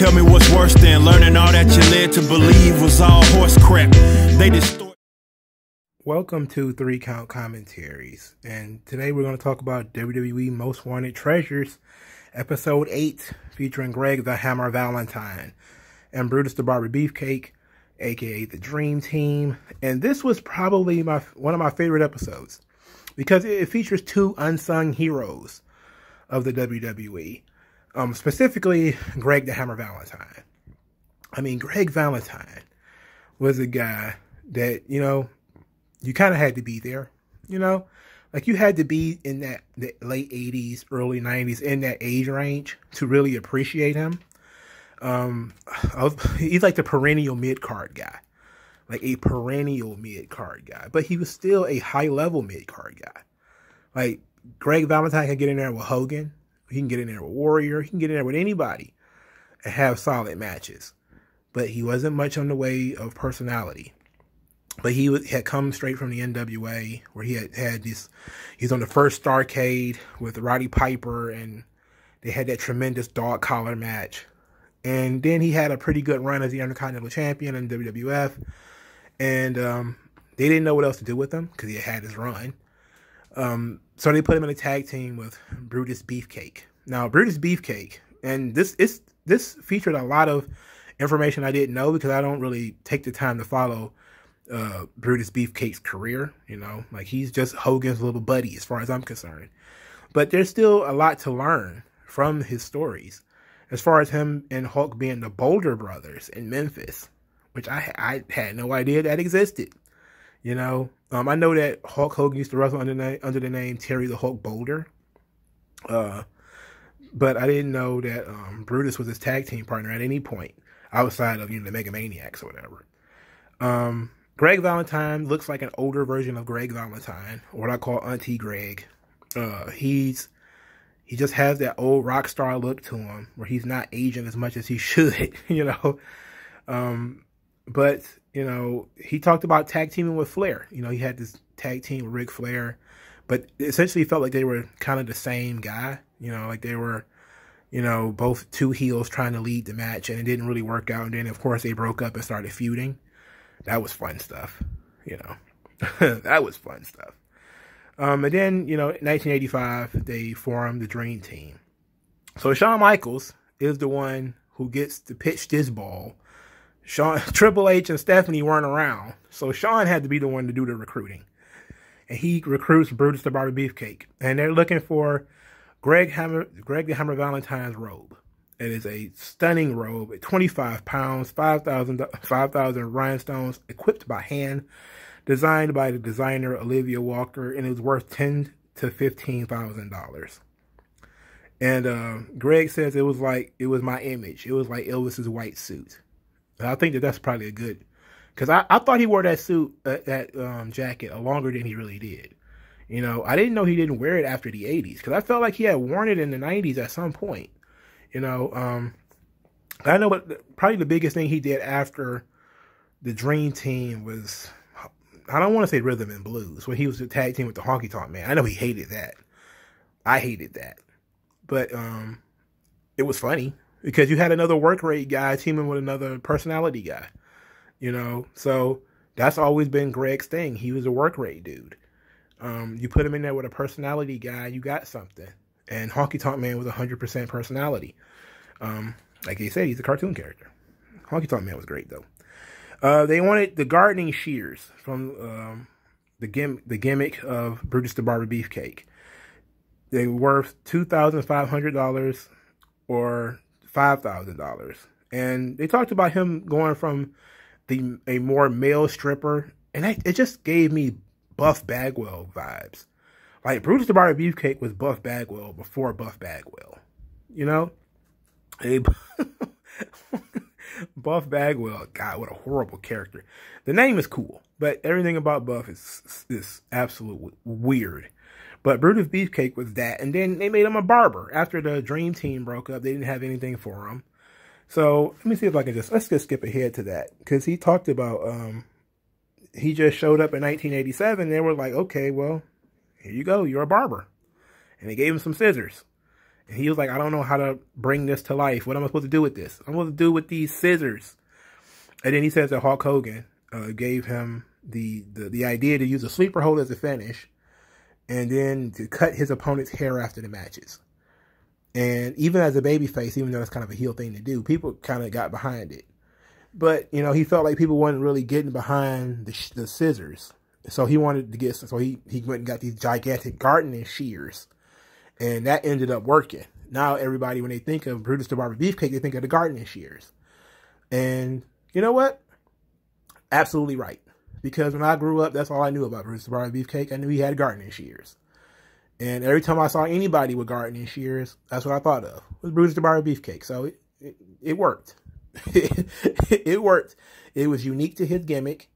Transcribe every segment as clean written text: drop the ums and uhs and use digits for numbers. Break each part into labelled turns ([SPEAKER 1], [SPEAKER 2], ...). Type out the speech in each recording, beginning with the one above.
[SPEAKER 1] Tell me what's worse than learning all that you led to believe was all horse crap. They distort.
[SPEAKER 2] Welcome to 3 Count Commentaries, and today we're going to talk about WWE Most Wanted Treasures, Episode 8, featuring Greg the Hammer Valentine and Brutus the Barber Beefcake, aka the Dream Team. And this was probably one of my favorite episodes because it features 2 unsung heroes of the WWE, specifically Greg the Hammer Valentine. I mean, Greg Valentine was a guy that, you kind of had to be there, like you had to be in the late 80s, early 90s, in that age range to really appreciate him. He's like the perennial mid-card guy, like a perennial mid-card guy, but he was still a high-level mid-card guy. Like Greg Valentine can get in there with Hogan, he can get in there with Warrior, he can get in there with anybody and have solid matches, but he wasn't much on the way of personality. But he had come straight from the NWA, where he had this. He's on the first Starrcade with Roddy Piper, and they had that tremendous dog collar match. And then he had a pretty good run as the Intercontinental Champion in WWF, and they didn't know what else to do with him because he had his run. So they put him in a tag team with Brutus Beefcake. Now, Brutus Beefcake, and this featured a lot of information I didn't know because I don't really take the time to follow Brutus Beefcake's career, like he's just Hogan's little buddy as far as I'm concerned. But there's still a lot to learn from his stories, as far as him and Hulk being the Boulder brothers in Memphis, which I had no idea that existed. I know that Hulk Hogan used to wrestle under the name Terry the Hulk Boulder, but I didn't know that Brutus was his tag team partner at any point outside of the Megamaniacs or whatever. Greg Valentine looks like an older version of Greg Valentine, or what I call Auntie Greg. He just has that old rock star look to him, where he's not aging as much as he should, But, he talked about tag teaming with Flair. He had this tag team with Ric Flair, but essentially felt like they were kind of the same guy. Like they were, both 2 heels trying to lead the match, and it didn't really work out. And then, of course, they broke up and started feuding. That was fun stuff, that was fun stuff. And then, in 1985, they formed the Dream Team. So Shawn Michaels is the one who gets to pitch this ball. Triple H and Stephanie weren't around, so Shawn had to be the one to do the recruiting. And he recruits Brutus the Barber Beefcake. And they're looking for Greg the Hammer Valentine's robe. It is a stunning robe at 25 pounds, 5,000 rhinestones, equipped by hand, designed by the designer Olivia Walker, and it was worth $10,000 to $15,000. And Greg says it was my image. It was like Elvis's white suit. And I think that's probably a good, because I thought he wore that suit, that jacket, longer than he really did. I didn't know he didn't wear it after the 80s, because I felt like he had worn it in the 90s at some point. I know, but probably the biggest thing he did after the Dream Team was, I don't want to say Rhythm and Blues, when he was the tag team with the Honky Tonk Man. I know he hated that. I hated that. But it was funny because you had another work rate guy teaming with another personality guy. So that's always been Greg's thing. He was a work rate dude. You put him in there with a personality guy, you got something. And Honky Tonk Man was 100% personality. Like they said, he's a cartoon character. Honky Tonk Man was great, though. They wanted the gardening shears from the gimmick of Brutus the Barber Beefcake. They were worth $2,500 or $5,000. And they talked about him going from a more male stripper. And it just gave me Buff Bagwell vibes. Like, Brutus the Barber Beefcake was Buff Bagwell before Buff Bagwell. Buff Bagwell, God, what a horrible character. The name is cool, but everything about Buff is absolutely weird. But Brutus Beefcake was that, and then they made him a barber. After the Dream Team broke up, they didn't have anything for him. So, let me see if I can let's just skip ahead to that. Because he talked about, he just showed up in 1987, and they were like, okay, well, here you go, you're a barber. And they gave him some scissors. And he was like, I don't know how to bring this to life. What am I supposed to do with this? I'm supposed to do with these scissors. And then he says that Hulk Hogan gave him the idea to use a sleeper hold as a finish, and then to cut his opponent's hair after the matches. And even as a babyface, even though it's kind of a heel thing to do, people kind of got behind it. But, you know, he felt like people weren't really getting behind the scissors. So he wanted to get, so he went and got these gigantic gardening shears. And that ended up working. Now everybody, when they think of Brutus the Barber Beefcake, they think of the gardening shears. And you know what? Absolutely right. Because when I grew up, that's all I knew about Brutus the Barber Beefcake. I knew he had gardening shears. And every time I saw anybody with gardening shears, that's what I thought of. It was Brutus the Barber Beefcake. So it worked. It worked. It was unique to his gimmick.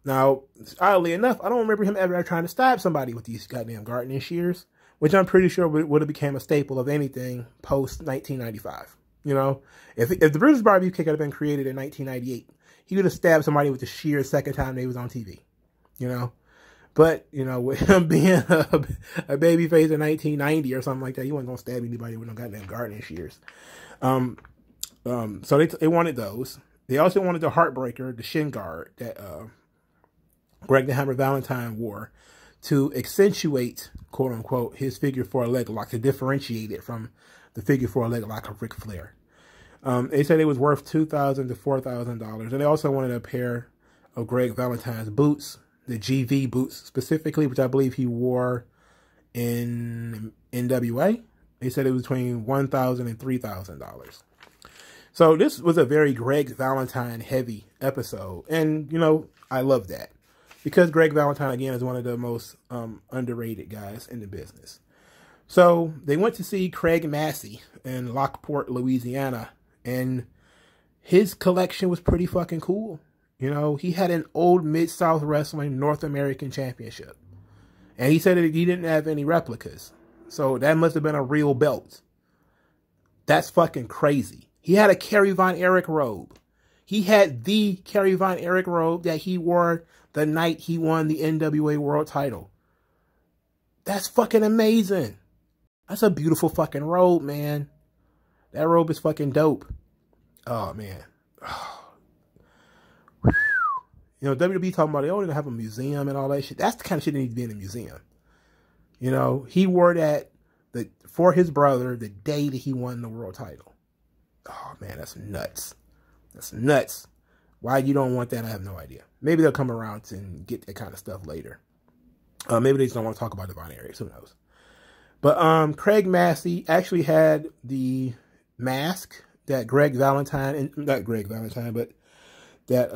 [SPEAKER 2] Now, oddly enough, I don't remember him ever trying to stab somebody with these goddamn gardening shears, which I'm pretty sure would have become a staple of anything post-1995. You know, if the Brutus Beefcake could have been created in 1998, he would have stabbed somebody with the shears second time they was on TV. You know, but you know, with him being a babyface in 1990 or something like that, he wasn't gonna stab anybody with no goddamn gardening shears. So they wanted those. They also wanted the Heartbreaker, the shin guard that Greg the Hammer Valentine wore to accentuate, quote unquote, his figure 4 leg lock, to differentiate it from the figure 4 leg lock of Ric Flair. They said it was worth $2,000 to $4,000. And they also wanted a pair of Greg Valentine's boots, the GV boots specifically, which I believe he wore in NWA. They said it was between $1,000 and $3,000. So this was a very Greg Valentine heavy episode. And, you know, I love that. Because Greg Valentine, again, is one of the most underrated guys in the business. So they went to see Craig Massey in Lockport, Louisiana. And his collection was pretty fucking cool. You know, he had an old Mid-South Wrestling North American Championship. And he said that he didn't have any replicas. So that must have been a real belt. That's fucking crazy. He had a Kerry Von Erich robe. He had the Kerry Von Erich robe that he wore the night he won the NWA World title. That's fucking amazing. That's a beautiful fucking robe, man. That robe is fucking dope. Oh, man. Oh. You know, WWE talking about they don't even have a museum and all that shit. That's the kind of shit that needs to be in a museum. You know, he wore that for his brother the day that he won the world title. Oh, man, that's nuts. That's nuts. Why you don't want that, I have no idea. Maybe they'll come around and get that kind of stuff later. Maybe they just don't want to talk about the Von Erichs. Who knows? But Craig Massey actually had the mask that Greg Valentine, not Greg Valentine, but that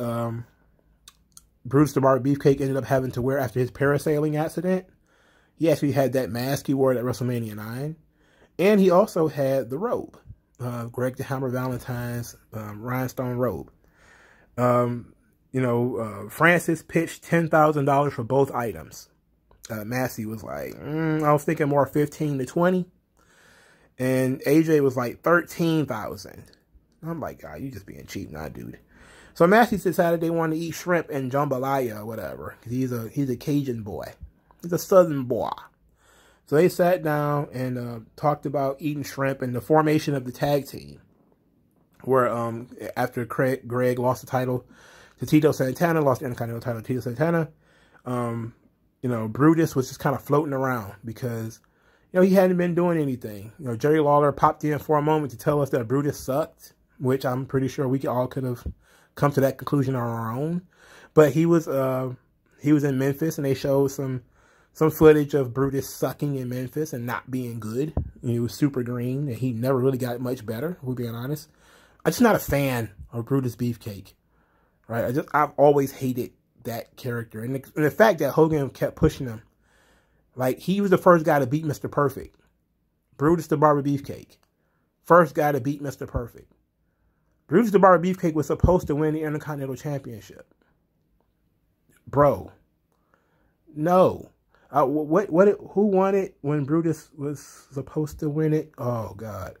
[SPEAKER 2] Brutus the Barber Beefcake ended up having to wear after his parasailing accident. He actually had that mask he wore at WrestleMania 9. And he also had the robe. Greg the Hammer Valentine's rhinestone robe. You know, Francis pitched $10,000 for both items. Massey was like, I was thinking more 15 to 20. And AJ was like 13,000. I'm like, God, you just being cheap, nah, dude. So Massey decided they wanted to eat shrimp and jambalaya or whatever. He's a Cajun boy. He's a Southern boy. So they sat down and talked about eating shrimp and the formation of the tag team. Where after Greg lost the title to Tito Santana, lost the Intercontinental title to Tito Santana, you know, Brutus was just kind of floating around because, you know, he hadn't been doing anything. You know, Jerry Lawler popped in for a moment to tell us that Brutus sucked, which I'm pretty sure we all could have come to that conclusion on our own. But he was in Memphis and they showed some footage of Brutus sucking in Memphis and not being good. He was super green and he never really got much better, if we're being honest. I'm just not a fan of Brutus Beefcake, right? I've always hated that character. And the fact that Hogan kept pushing him, like, he was the first guy to beat Mr. Perfect. Brutus the Barber Beefcake. First guy to beat Mr. Perfect. Brutus the Barber Beefcake was supposed to win the Intercontinental Championship. Bro. No. Who won it when Brutus was supposed to win it? Oh, God.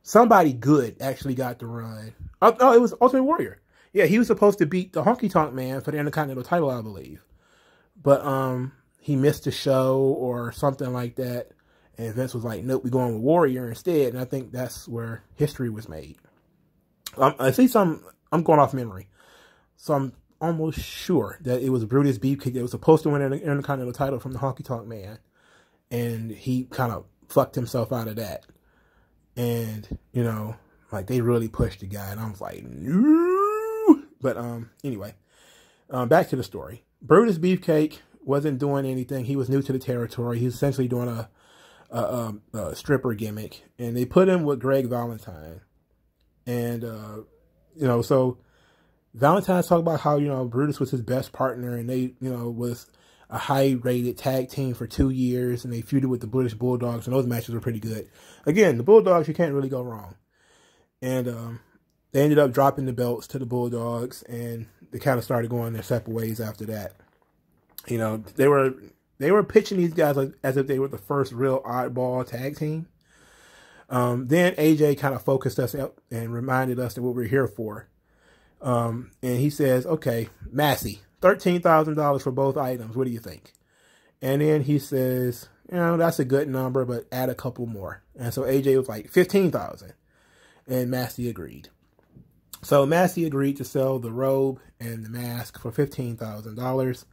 [SPEAKER 2] Somebody good actually got the run. Oh, it was Ultimate Warrior. Yeah, he was supposed to beat the Honky Tonk Man for the Intercontinental title, I believe. But he missed the show or something like that. And Vince was like, nope, we're going with Warrior instead. And I think that's where history was made. I'm going off memory. So I'm almost sure that it was Brutus Beefcake that was supposed to win an Intercontinental title from the Honky Tonk Man. And he kind of fucked himself out of that. And, you know, like they really pushed the guy. And I was like, no. But anyway, back to the story. Brutus Beefcake wasn't doing anything. He was new to the territory. He was essentially doing a stripper gimmick. And they put him with Greg Valentine. And, you know, so Valentine's talked about how, you know, Brutus was his best partner. And they, you know, was a high-rated tag team for 2 years. And they feuded with the British Bulldogs. And those matches were pretty good. Again, the Bulldogs, you can't really go wrong. And they ended up dropping the belts to the Bulldogs. And they kind of started going their separate ways after that. You know, they were pitching these guys as if they were the first real oddball tag team. Then AJ kind of focused us up and reminded us that what we're here for. And he says, okay, Massey, $13,000 for both items. What do you think? And then he says, you know, that's a good number, but add a couple more. And so AJ was like, $15,000. And Massey agreed. So Massey agreed to sell the robe and the mask for $15,000.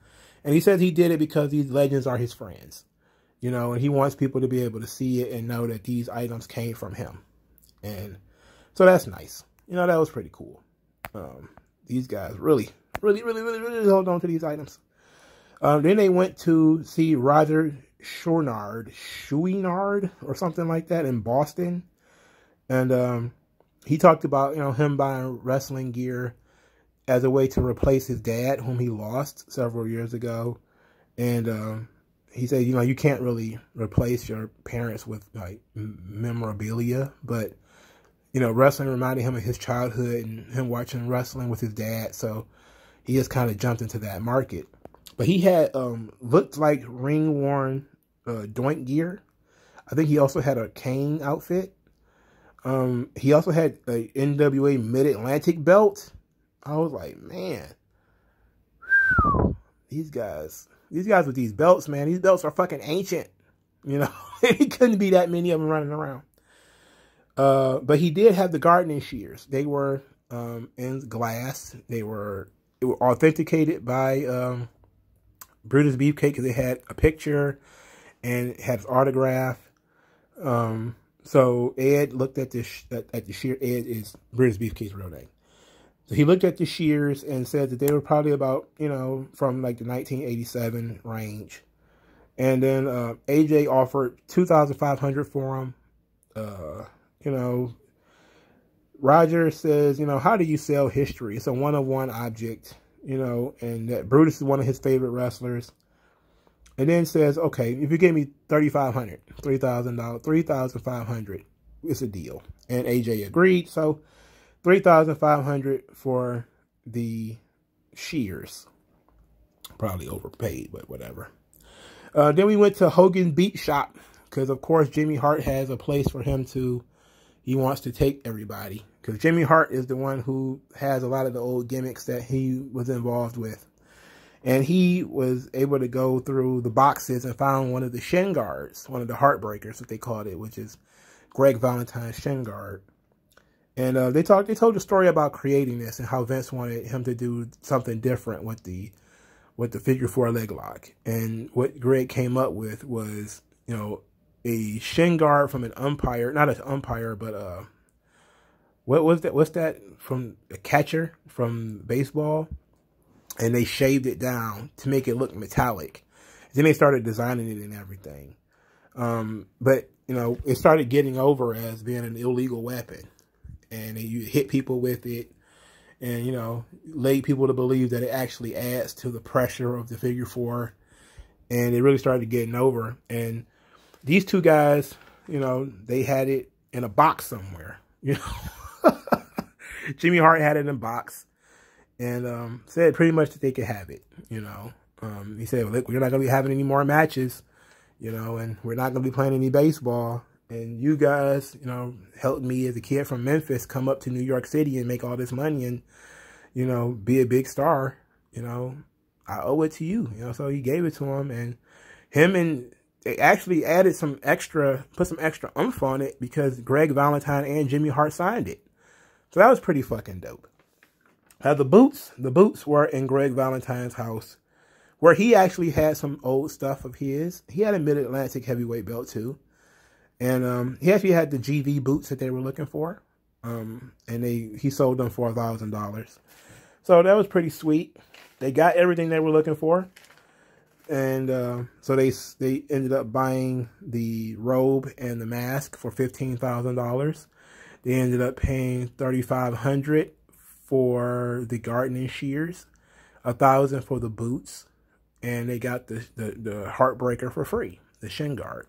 [SPEAKER 2] And he says he did it because these legends are his friends. You know, and he wants people to be able to see it and know that these items came from him. And so that's nice. You know, that was pretty cool. These guys really hold on to these items. Then they went to see Roger Chouinard or something like that in Boston. And he talked about, you know, him buying wrestling gear as a way to replace his dad, whom he lost several years ago. And he said, you know, you can't really replace your parents with, like, memorabilia. But, you know, wrestling reminded him of his childhood and him watching wrestling with his dad. So he just kind of jumped into that market. But he had looked like ring-worn Doink gear. I think he also had a Kane outfit. He also had a NWA Mid-Atlantic belt. I was like, man, these guys with these belts, man, these belts are fucking ancient. You know, he couldn't be that many of them running around. But he did have the gardening shears. They were in glass. They were authenticated by Brutus Beefcake because they had a picture and had his autograph. So Ed looked at the shear. Ed is Brutus Beefcake's real name. So he looked at the shears and said that they were probably about, you know, from like the 1987 range. And then AJ offered $2,500 for them. You know, Roger says, you know, how do you sell history? It's a one-of-one object, you know, and that Brutus is one of his favorite wrestlers. And then says, okay, if you give me $3,500, $3,500, it's a deal. And AJ agreed. So $3,500 for the shears. Probably overpaid, but whatever. Then we went to Hogan Beat Shop because, of course, Jimmy Hart has a place for him to. He wants to take everybody because Jimmy Hart is the one who has a lot of the old gimmicks that he was involved with. And he was able to go through the boxes and found one of the Shin guards, one of the Heartbreakers, what they called it, which is Greg Valentine's Shin guard. And they told the story about creating this and how Vince wanted him to do something different with the figure 4 leg lock. And what Greg came up with was, you know, a shin guard from an umpire, not an umpire, but what was that? What's that from a catcher from baseball? And they shaved it down to make it look metallic. Then they started designing it and everything. But you know, it started getting over as being an illegal weapon. And you hit people with it and, you know, led people to believe that it actually adds to the pressure of the figure 4. And it really started getting over. And these two guys, you know, they had it in a box somewhere, you know. Jimmy Hart had it in a box and said pretty much that they could have it, you know. He said, well, look, we're not going to be having any more matches, you know, and we're not going to be playing any baseball. And you guys, you know, helped me as a kid from Memphis come up to New York City and make all this money and, you know, be a big star. You know, I owe it to you. You know, so he gave it to him. And him and they actually added some extra, put some extra oomph on it because Greg Valentine and Jimmy Hart signed it. So that was pretty fucking dope. The boots were in Greg Valentine's house, where he actually had some old stuff of his. He had a Mid-Atlantic heavyweight belt too. And he actually had the GV boots that they were looking for. And he sold them for $1,000. So that was pretty sweet. They got everything they were looking for. And so they ended up buying the robe and the mask for $15,000. They ended up paying $3,500 for the gardening shears, $1,000 for the boots, and they got the heartbreaker for free, the Shin guard.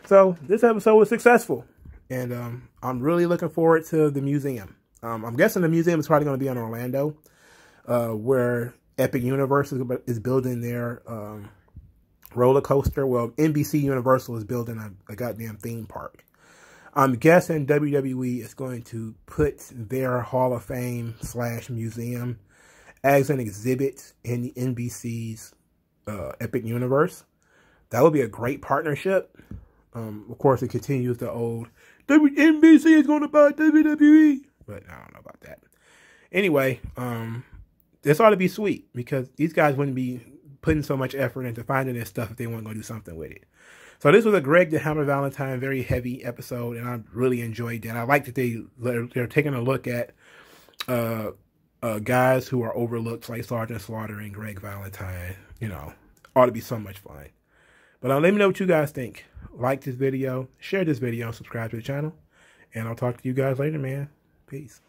[SPEAKER 2] So this episode was successful, and I'm really looking forward to the museum. I'm guessing the museum is probably going to be in Orlando, where Epic Universe is building their roller coaster. Well, NBC Universal is building a goddamn theme park. I'm guessing WWE is going to put their Hall of Fame / museum as an exhibit in the NBC's Epic Universe. That would be a great partnership. Of course, it continues the old NBC is going to buy WWE, but I don't know about that. Anyway, this ought to be sweet because these guys wouldn't be putting so much effort into finding this stuff if they weren't going to do something with it. So this was a Greg the Hammer Valentine very heavy episode, and I really enjoyed that. I like that they're taking a look at guys who are overlooked like Sergeant Slaughter and Greg Valentine. You know, ought to be so much fun. But let me know what you guys think. Like this video, share this video, and subscribe to the channel. And I'll talk to you guys later, man. Peace.